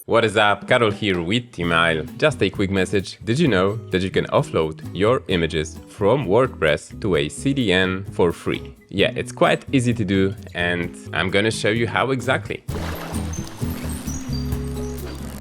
What is up? Carol here with Themeisle. Just a quick message. Did you know that you can offload your images from WordPress to a CDN for free? Yeah, it's quite easy to do, and I'm gonna show you how exactly.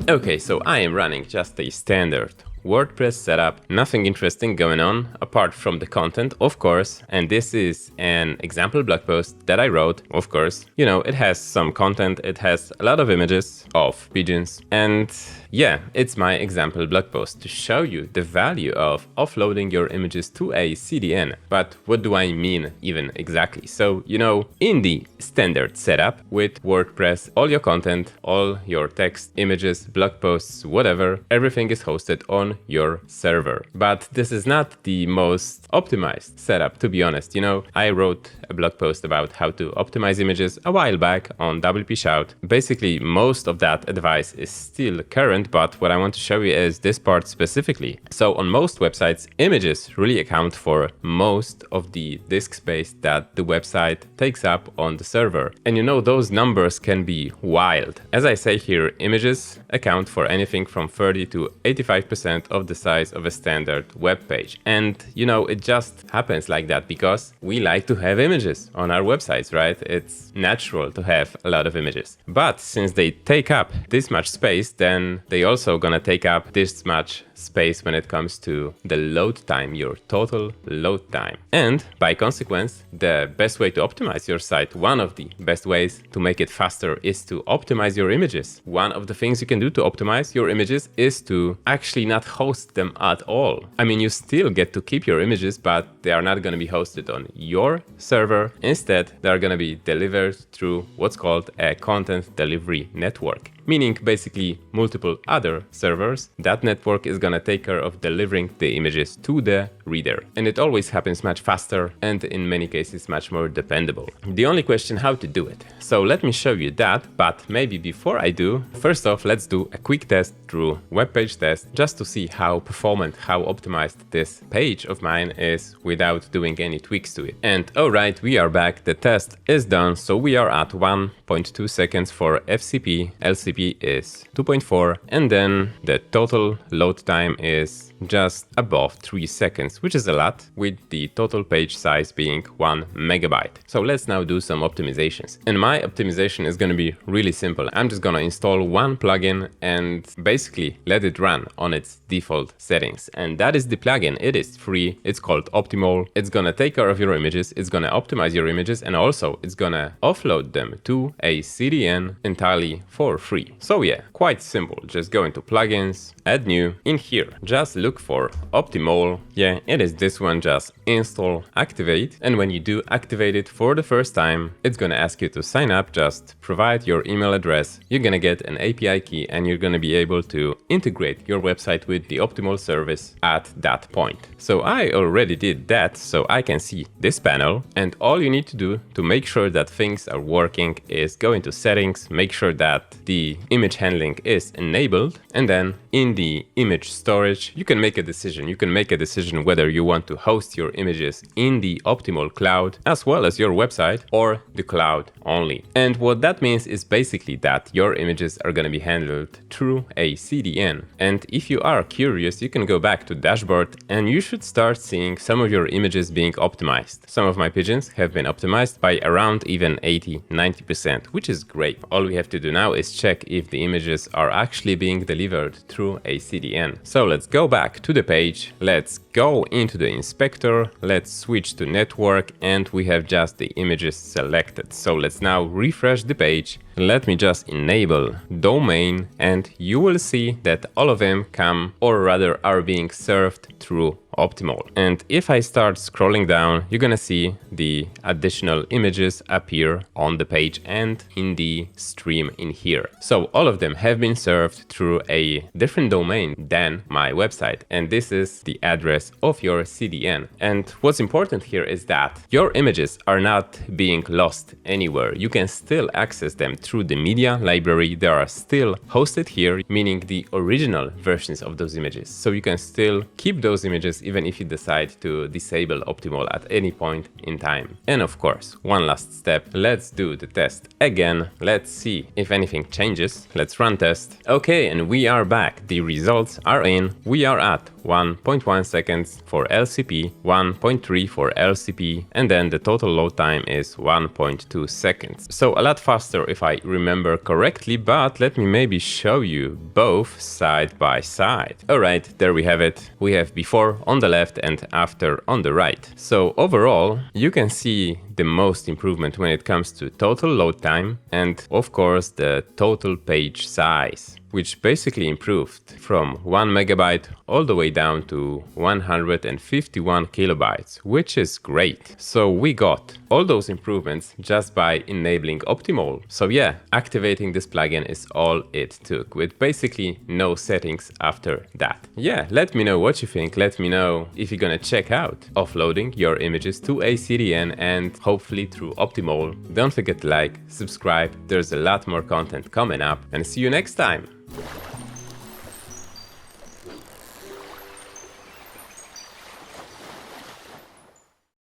Okay, so I am running just a standard WordPress setup, nothing interesting going on apart from the content, of course, and this is an example blog post that I wrote, of course. You know, it has some content, it has a lot of images of pigeons, and yeah, it's my example blog post to show you the value of offloading your images to a CDN. But what do I mean even exactly? So, you know, in the standard setup with WordPress, all your content, all your text, images, blog posts, whatever, everything is hosted on your server. But this is not the most optimized setup, to be honest. You know, I wrote a blog post about how to optimize images a while back on WP Shout. Basically, most of that advice is still current, but what I want to show you is this part specifically. So on most websites, images really account for most of the disk space that the website takes up on the server. And you know, those numbers can be wild. As I say here, images account for anything from 30 to 85% of the size of a standard web page. And you know, it just happens like that because we like to have images on our websites, right? It's natural to have a lot of images. But since they take up this much space, then they also gonna take up this much space when it comes to the load time, your total load time. And by consequence, the best way to optimize your site, one of the best ways to make it faster, is to optimize your images. One of the things you can do to optimize your images is to actually not host them at all. I mean, you still get to keep your images, but they are not gonna be hosted on your server. Instead, they are gonna be delivered through what's called a content delivery network, meaning basically multiple other servers. That network is gonna take care of delivering the images to the reader. And it always happens much faster and in many cases much more dependable. The only question how to do it. So let me show you that, but maybe before I do, first off, let's do a quick test through WebPageTest just to see how performant, how optimized this page of mine is without doing any tweaks to it. And alright, we are back. The test is done. So we are at 1.2 seconds for FCP, LCP is 2.4, and then the total load time is just above 3 seconds, which is a lot, with the total page size being 1 megabyte. So let's now do some optimizations. And my optimization is going to be really simple. I'm just going to install one plugin and basically let it run on its default settings. And that is the plugin. It is free. It's called Optimole. It's going to take care of your images. It's going to optimize your images, and also it's going to offload them to a CDN entirely for free. So yeah, quite simple. Just go into plugins, add new. In here, just look for Optimole. Yeah, it is this one. Just install, activate. And when you do activate it for the first time, it's going to ask you to sign up. Just provide your email address. You're going to get an API key and you're going to be able to integrate your website with the Optimole service at that point. So I already did that, so I can see this panel, and all you need to do to make sure that things are working is go into settings, make sure that the image handling is enabled, and then in the image storage, you can make a decision. You can make a decision whether you want to host your images in the Optimole cloud as well as your website, or the cloud only. And what that means is basically that your images are going to be handled through a CDN. And if you are curious, you can go back to dashboard and you should start seeing some of your images being optimized. Some of my pigeons have been optimized by around even 80-90%, which is great. All we have to do now is check if the images are actually being delivered through a CDN. So let's go back to the page. Let's go into the inspector. Let's switch to network, and we have just the images selected. So let's now refresh the page. Let me just enable domain, and you will see that all of them come, or rather are being served through Optimole. And if I start scrolling down, you're gonna see the additional images appear on the page and in the stream in here. So all of them have been served through a different domain than my website. And this is the address access of your CDN. And what's important here is that your images are not being lost anywhere. You can still access them through the media library. They are still hosted here, meaning the original versions of those images. So you can still keep those images even if you decide to disable Optimole at any point in time. And of course, one last step, let's do the test again. Let's see if anything changes. Let's run test. Okay, and we are back. The results are in. We are at 1.1 seconds for LCP, 1.3 for LCP, and then the total load time is 1.2 seconds. So a lot faster if I remember correctly, but let me maybe show you both side by side. Alright, there we have it. We have before on the left and after on the right. So overall, you can see the most improvement when it comes to total load time and of course the total page size, which basically improved from 1 megabyte all the way down to 151 kilobytes, which is great. So we got all those improvements just by enabling Optimole. So yeah, activating this plugin is all it took, with basically no settings after that. Yeah, let me know what you think. Let me know if you're gonna check out offloading your images to a CDN and hopefully through Optimole. Don't forget to like, subscribe. There's a lot more content coming up, and see you next time.